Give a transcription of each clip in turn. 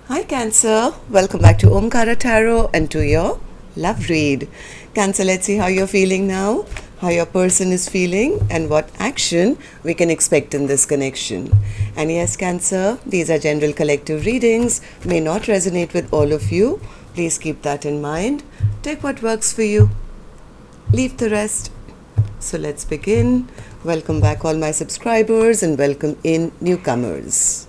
Hi Cancer, welcome back to Omkaratarot and to your love read. Cancer, let's see how you're feeling now, how your person is feeling and what action we can expect in this connection. And yes Cancer, these are general collective readings, may not resonate with all of you. Please keep that in mind. Take what works for you, leave the rest. So let's begin. Welcome back all my subscribers and welcome in newcomers.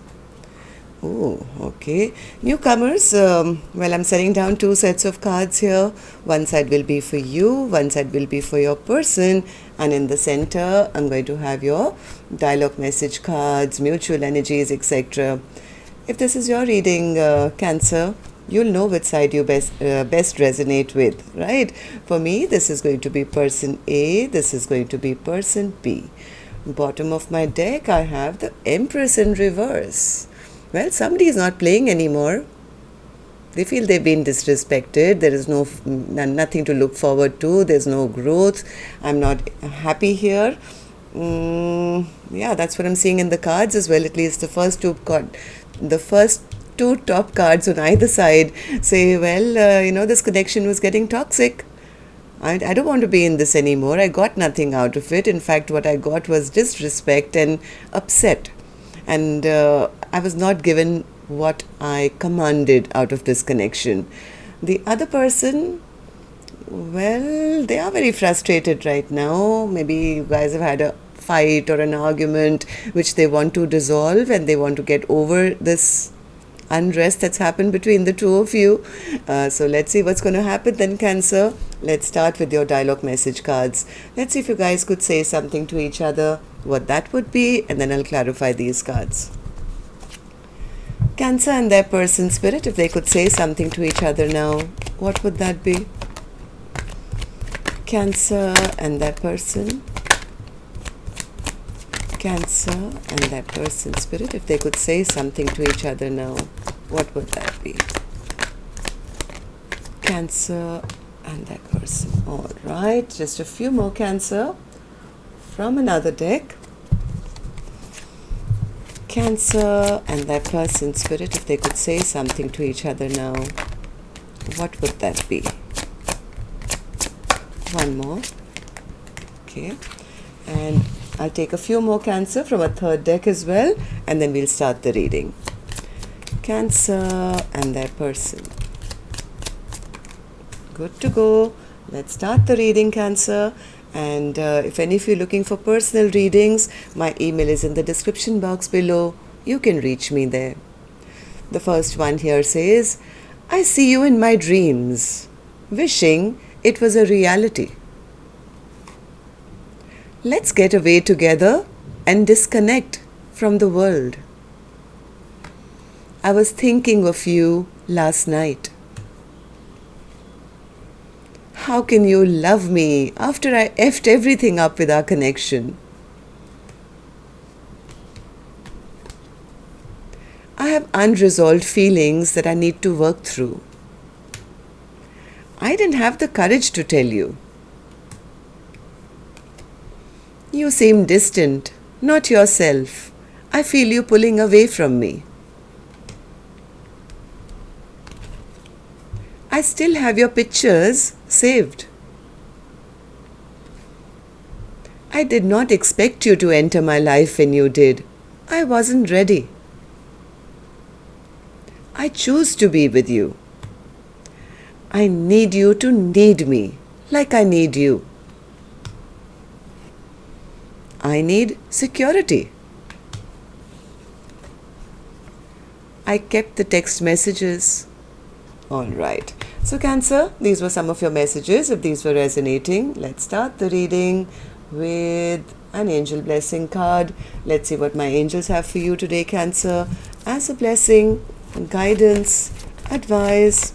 Oh, okay. Newcomers, well, I'm setting down two sets of cards here. One side will be for you, one side will be for your person, and in the center, I'm going to have your dialogue message cards, mutual energies, etc. If this is your reading, Cancer, you'll know which side you best resonate with, right? For me, this is going to be person A, this is going to be person B. Bottom of my deck, I have the Empress in reverse. Well, somebody is not playing anymore. They feel they've been disrespected. There is nothing to look forward to. There's no growth. I'm not happy here. Yeah, that's what I'm seeing in the cards as well. At least the first two top cards on either side say, well, this connection was getting toxic. I don't want to be in this anymore. I got nothing out of it. In fact, what I got was disrespect and upset. And I was not given what I commanded out of this connection. The other person, well, they are very frustrated right now. Maybe you guys have had a fight or an argument which they want to dissolve and they want to get over this unrest that's happened between the two of you. So let's see what's going to happen then, Cancer. Let's start with your dialogue message cards. Let's see if you guys could say something to each other, what that would be, and then I'll clarify these cards. Cancer and their person spirit, if they could say something to each other now, what would that be? Cancer and their person. Cancer and their person spirit, if they could say something to each other now, what would that be? Cancer and that person. All right, just a few more, Cancer, from another deck. Cancer and that person spirit, if they could say something to each other now, what would that be? One more. Okay. And I'll take a few more, Cancer, from a third deck as well, and then we'll start the reading. Cancer and their person. Good to go. Let's start the reading, Cancer. And if any of you are looking for personal readings, my email is in the description box below. You can reach me there. The first one here says, I see you in my dreams, wishing it was a reality. Let's get away together and disconnect from the world. I was thinking of you last night. How can you love me after I effed everything up with our connection? I have unresolved feelings that I need to work through. I didn't have the courage to tell you. You seem distant, not yourself. I feel you pulling away from me. I still have your pictures saved. I did not expect you to enter my life when you did. I wasn't ready. I choose to be with you. I need you to need me, like I need you. I need security. I kept the text messages. All right. So Cancer, these were some of your messages. If these were resonating, let's start the reading with an angel blessing card. Let's see what my angels have for you today, Cancer, as a blessing, guidance, advice,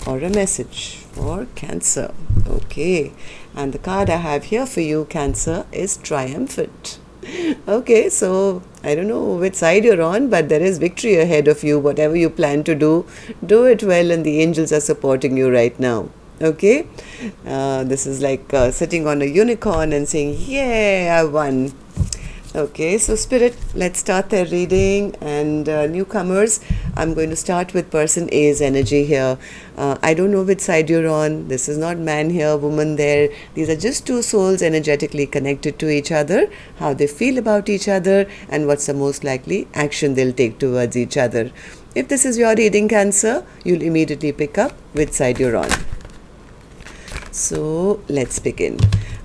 or a message for Cancer. Okay. And the card I have here for you, Cancer, is Triumphant. Okay, so I don't know which side you're on, but there is victory ahead of you. Whatever you plan to do it well, and the angels are supporting you right now. Okay, this is like sitting on a unicorn and saying, yeah, I won. Okay, so Spirit, let's start their reading. And newcomers, I'm going to start with person A's energy here. I don't know which side you're on. This is not man here, woman there. These are just two souls energetically connected to each other, how they feel about each other, and what's the most likely action they'll take towards each other. If this is your reading, Cancer, you'll immediately pick up which side you're on. So let's begin.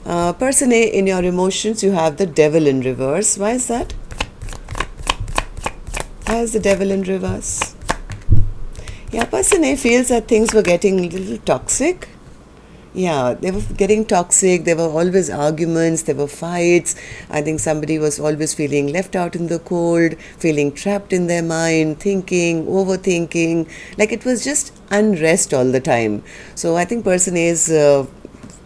Person A, in your emotions, you have the devil in reverse. Why is that? Why is the devil in reverse? Yeah, person A feels that things were getting a little toxic. Yeah, they were getting toxic. There were always arguments, there were fights. I think somebody was always feeling left out in the cold, feeling trapped in their mind, thinking, overthinking. Like it was just unrest all the time. So I think person A is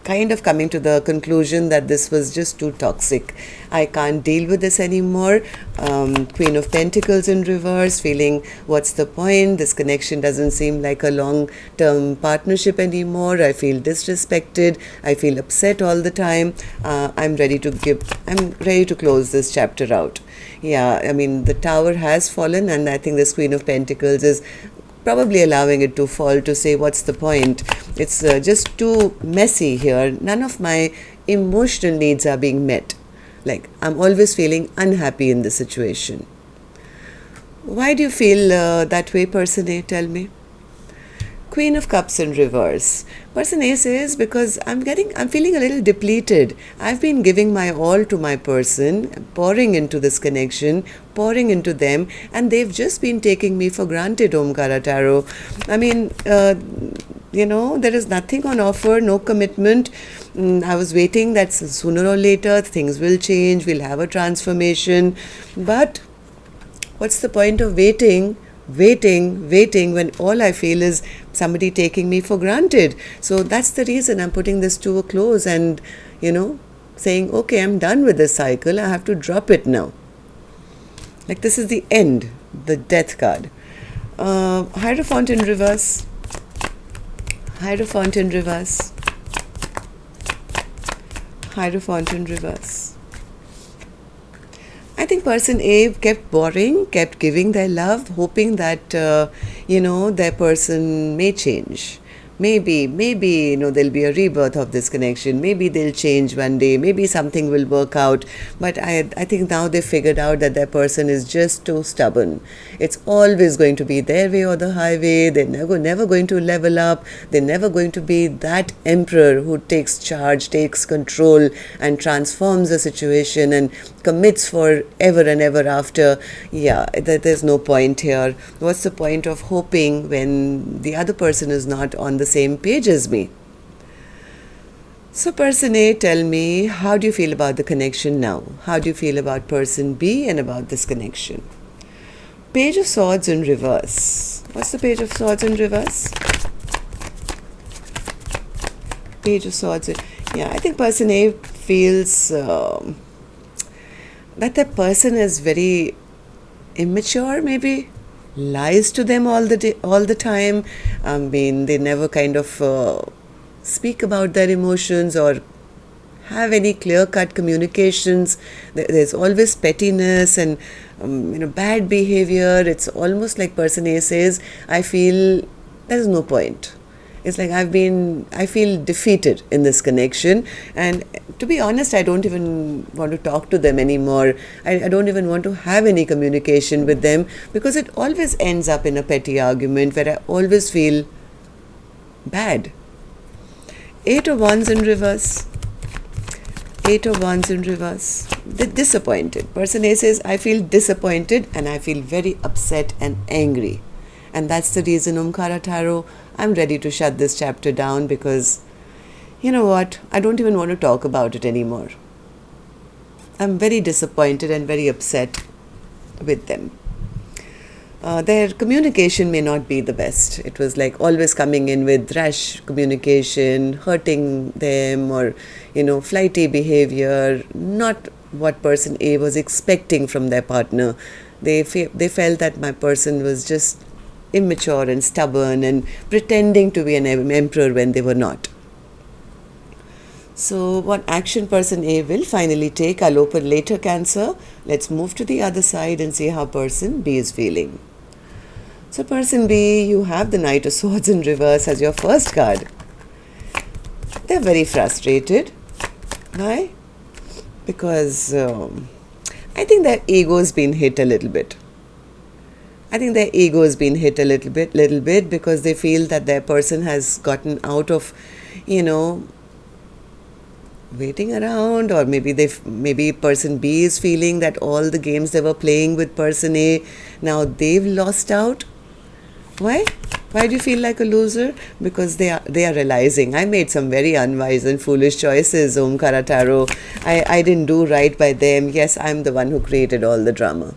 kind of coming to the conclusion that this was just too toxic. I can't deal with this anymore. Queen of Pentacles in reverse, feeling what's the point? This connection doesn't seem like a long-term partnership anymore. I feel disrespected. I feel upset all the time. I'm ready to close this chapter out. Yeah, I mean, the Tower has fallen, and I think this Queen of Pentacles is probably allowing it to fall, to say what's the point. It's just too messy here. None of my emotional needs are being met. Like, I'm always feeling unhappy in this situation. Why do you feel that way, person A? Tell me. Queen of Cups in reverse. Person A says, because I'm feeling a little depleted. I've been giving my all to my person, pouring into this connection, pouring into them, and they've just been taking me for granted, Omkaratarot. I mean, there is nothing on offer, no commitment. I was waiting that sooner or later things will change, we'll have a transformation. But what's the point of waiting when all I feel is somebody taking me for granted? So that's the reason I'm putting this to a close and, saying, okay, I'm done with this cycle. I have to drop it now. Like this is the end, the death card. Hierophant in reverse. Hierophant in reverse. Hierophant in reverse. I think person A kept boring, kept giving their love, hoping that, their person may change. Maybe, there'll be a rebirth of this connection. Maybe they'll change one day. Maybe something will work out. But I think now they figured out that their person is just too stubborn. It's always going to be their way or the highway. They're never going to level up. They're never going to be that emperor who takes charge, takes control, and transforms the situation and commits for ever and ever after. Yeah, there's no point here. What's the point of hoping when the other person is not on the same page as me? So person A, tell me, how do you feel about the connection now? How do you feel about person B and about this connection? Page of Swords in reverse. What's the Page of Swords in reverse? Page of Swords. I think person A feels that the person is very immature, maybe lies to them all the time. I mean, they never kind of speak about their emotions or have any clear-cut communications. There's always pettiness and bad behavior. It's almost like person A says, I feel there's no point. It's like I feel defeated in this connection, and to be honest, I don't even want to talk to them anymore. I don't even want to have any communication with them, because it always ends up in a petty argument where I always feel bad. Eight of Wands in reverse. Eight of Wands in reverse. Disappointed. Person A says, I feel disappointed and I feel very upset and angry. And that's the reason, Omkaratarot, I'm ready to shut this chapter down, because, you know what, I don't even want to talk about it anymore. I'm very disappointed and very upset with them. Their communication may not be the best. It was like always coming in with rash communication, hurting them, or, flighty behavior, not what person A was expecting from their partner. They felt that my person was just immature and stubborn and pretending to be an emperor when they were not. So what action person A will finally take, I'll open later, Cancer. Let's move to the other side and see how person B is feeling. So person B, you have the Knight of Swords in reverse as your first card. They're very frustrated. Why? Because I think their ego has been hit a little bit. I think their ego has been hit a little bit because they feel that their person has gotten out of, waiting around, or maybe person B is feeling that all the games they were playing with person A, now they've lost out. Why? Why do you feel like a loser? Because they are realizing, I made some very unwise and foolish choices, Omkaratarot. I didn't do right by them. Yes, I'm the one who created all the drama.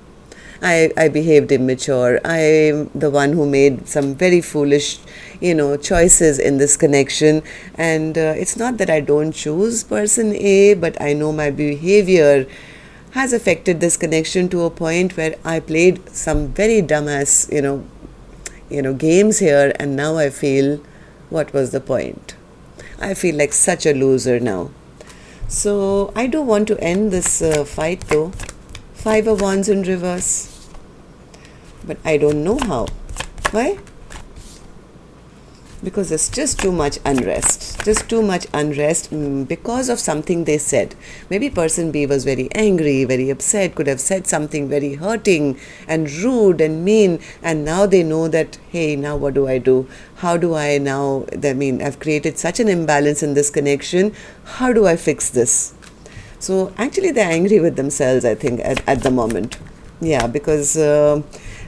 I behaved immature. I'm the one who made some very foolish, choices in this connection. And it's not that I don't choose person A, but I know my behavior has affected this connection to a point where I played some very dumbass, games here, and now I feel, what was the point? I feel like such a loser now. So I do want to end this fight though. 5 of Wands in reverse. But I don't know how. Why? Because there's just too much unrest. Just too much unrest because of something they said. Maybe person B was very angry, very upset, could have said something very hurting and rude and mean, and now they know that, hey, now what do I do? How do I now, I've created such an imbalance in this connection. How do I fix this? So actually they're angry with themselves, I think, at the moment. Yeah, because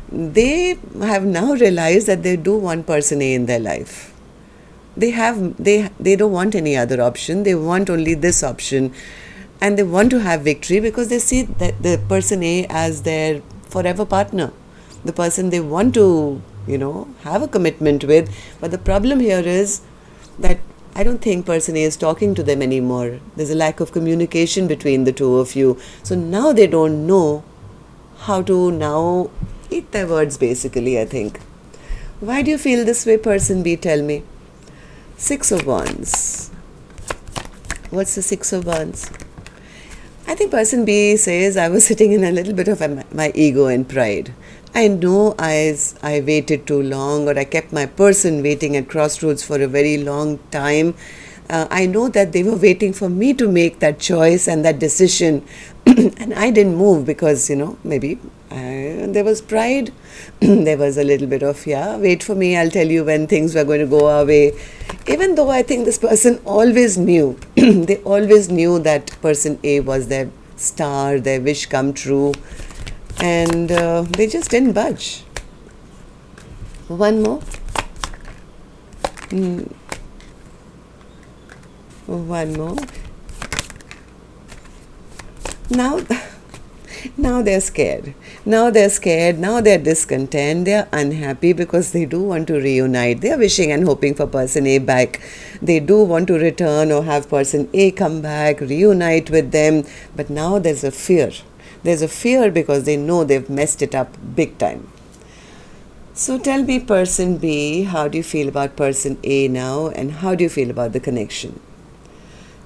they have now realized that they do want person A in their life. They don't want any other option. They want only this option, and they want to have victory because they see that the person A as their forever partner, the person they want to, have a commitment with. But the problem here is that I don't think person A is talking to them anymore. There's a lack of communication between the two of you. So now they don't know how to now eat their words, basically, I think. Why do you feel this way, person B? Tell me. 6 of Wands. What's the 6 of Wands? I think person B says, I was sitting in a little bit of my ego and pride. I know I waited too long, or I kept my person waiting at crossroads for a very long time. I know that they were waiting for me to make that choice and that decision. And I didn't move because, maybe there was pride. There was a little bit of, wait for me, I'll tell you when things were going to go our way. Even though I think this person always knew, they always knew that person A was their star, their wish come true. And they just didn't budge. One more. One more. Now they're scared. Now they're discontent. They're unhappy because they do want to reunite. They're wishing and hoping for person A back. They do want to return or have person A come back, reunite with them. But now there's a fear. There's a fear because they know they've messed it up big time. So tell me, person B, how do you feel about person A now, and how do you feel about the connection?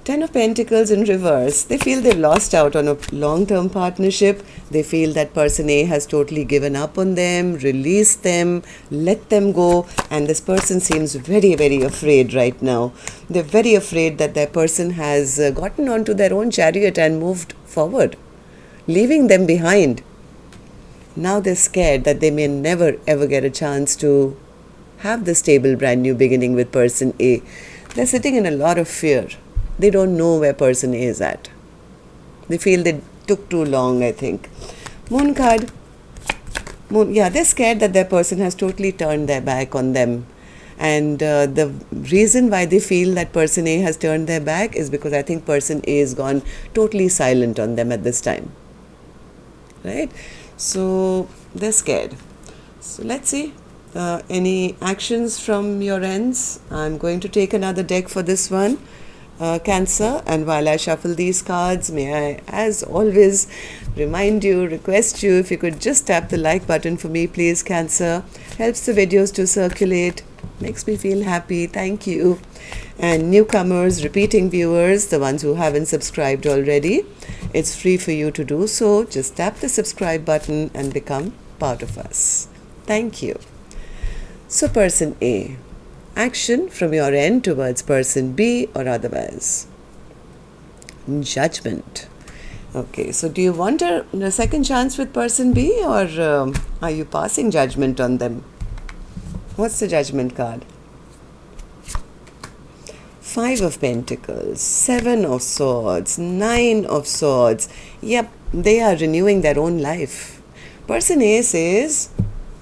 10 of Pentacles in reverse. They feel they've lost out on a long-term partnership. They feel that person A has totally given up on them, released them, let them go. And this person seems very, very afraid right now. They're very afraid that their person has gotten onto their own chariot and moved forward, leaving them behind. Now they're scared that they may never ever get a chance to have the stable brand new beginning with person A. They're sitting in a lot of fear. They don't know where person A is at. They feel they took too long, I think. Moon card. They're scared that their person has totally turned their back on them. And the reason why they feel that person A has turned their back is because I think person A has gone totally silent on them at this time. Right? So they're scared. So let's see. Any actions from your ends? I'm going to take another deck for this one. Cancer, and while I shuffle these cards, may I, as always, request you, if you could just tap the like button for me, please, Cancer. Helps the videos to circulate, makes me feel happy. Thank you. And newcomers, repeating viewers, the ones who haven't subscribed already, it's free for you to do so. Just tap the subscribe button and become part of us. Thank you. So person A, action from your end towards person B or otherwise. Judgment. Okay, so do you want a second chance with person B, or are you passing judgment on them? What's the judgment card? 5 of Pentacles, 7 of Swords, 9 of Swords. Yep, they are renewing their own life. Person A says,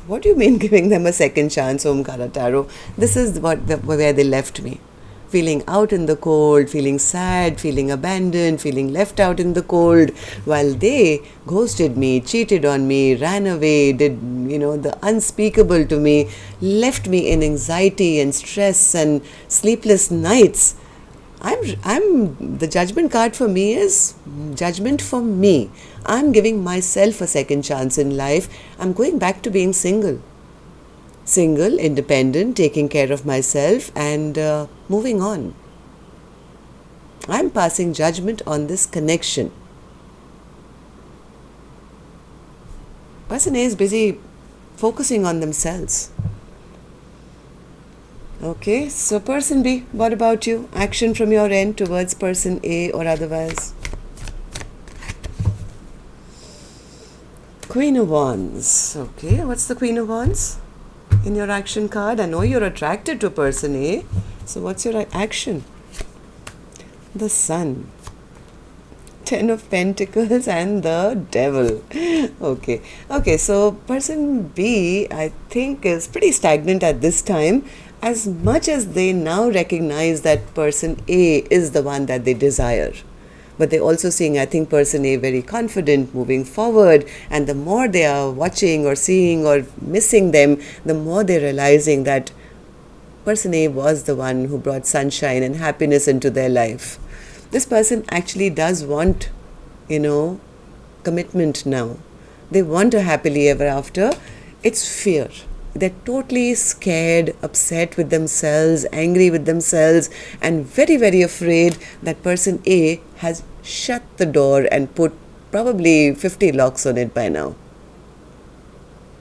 what do you mean giving them a second chance, Omkaratarot? This is where they left me. Feeling out in the cold, feeling sad, feeling abandoned, feeling left out in the cold, while they ghosted me, cheated on me, ran away, did, the unspeakable to me, left me in anxiety and stress and sleepless nights. The judgment card for me is judgment for me. I'm giving myself a second chance in life. I'm going back to being single. Single, independent, taking care of myself and moving on. I'm passing judgment on this connection. Person A is busy focusing on themselves. Okay, so person B, what about you? Action from your end towards person A or otherwise. Queen of Wands. Okay, what's the Queen of Wands in your action card? I know you're attracted to person A. So what's your action? The Sun. 10 of Pentacles and the Devil. Okay, so person B, I think, is pretty stagnant at this time, as much as they now recognize that person A is the one that they desire. But they're also seeing, I think, person A very confident moving forward, and the more they are watching or seeing or missing them, the more they're realizing that person A was the one who brought sunshine and happiness into their life. This person actually does want, commitment now. They want a happily ever after. It's fear. They're totally scared, upset with themselves, angry with themselves, and very, very afraid that person A has shut the door and put probably 50 locks on it by now.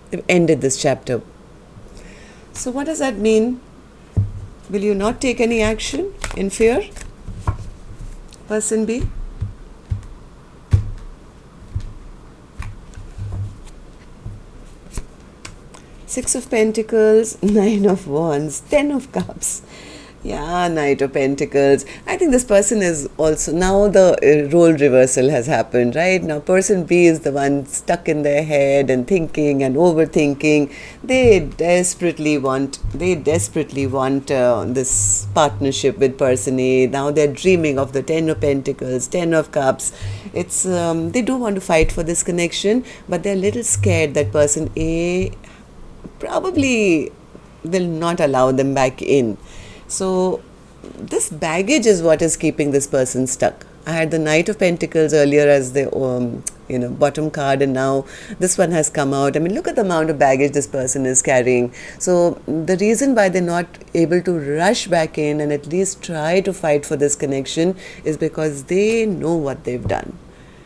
They've ended this chapter. So what does that mean? Will you not take any action in fear? Person B? Six of Pentacles, 9 of Wands, 10 of Cups. Yeah, Knight of Pentacles. I think this person is also, now the role reversal has happened, right? Now person B is the one stuck in their head and thinking and overthinking. They desperately want this partnership with person A. Now they're dreaming of the 10 of Pentacles, 10 of Cups. It's they do want to fight for this connection, but they're a little scared that person A probably will not allow them back in. So this baggage is what is keeping this person stuck. I had the Knight of Pentacles earlier as the bottom card, and now this one has come out. I mean, look at the amount of baggage this person is carrying. So the reason why they're not able to rush back in and at least try to fight for this connection is because they know what they've done,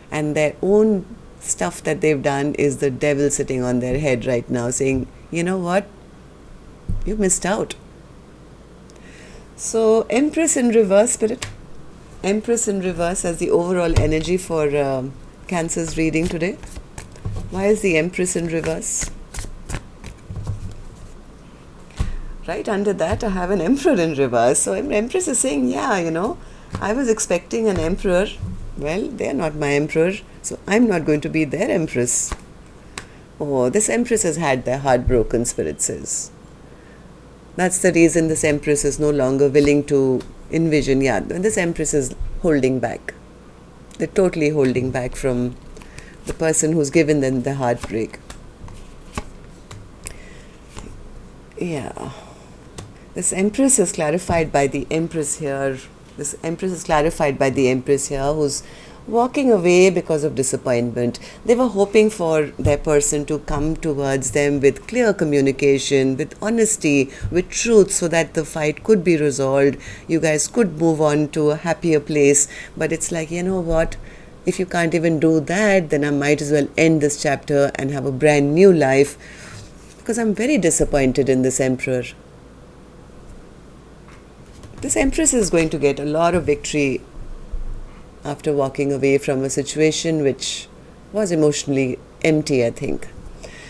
and their own stuff that they've done is the devil sitting on their head right now saying, you know what, you missed out. So Empress in reverse, Spirit. Empress in reverse as the overall energy for Cancer's reading today. Why is the Empress in reverse? Right under that I have an Emperor in reverse. So Empress is saying, yeah, I was expecting an Emperor. Well, they're not my Emperor, so I'm not going to be their Empress. Oh, this Empress has had their heart broken, Spirit says. That's the reason this Empress is no longer willing to envision. Yeah, this Empress is holding back. They're totally holding back from the person who's given them the heartbreak. Yeah. This Empress is clarified by the Empress here. This Empress is clarified by the Empress here, who's walking away because of disappointment. They were hoping for their person to come towards them with clear communication, with honesty, with truth, so that the fight could be resolved. You guys could move on to a happier place. But it's like, you know what? If you can't even do that, then I might as well end this chapter and have a brand new life, because I'm very disappointed in this Emperor. This Empress is going to get a lot of victory after walking away from a situation which was emotionally empty, I think.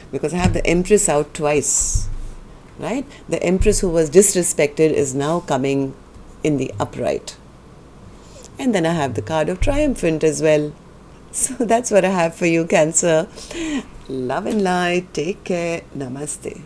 Because I have the Empress out twice, right? The Empress who was disrespected is now coming in the upright. And then I have the card of Triumphant as well. So that's what I have for you, Cancer. Love and light. Take care. Namaste.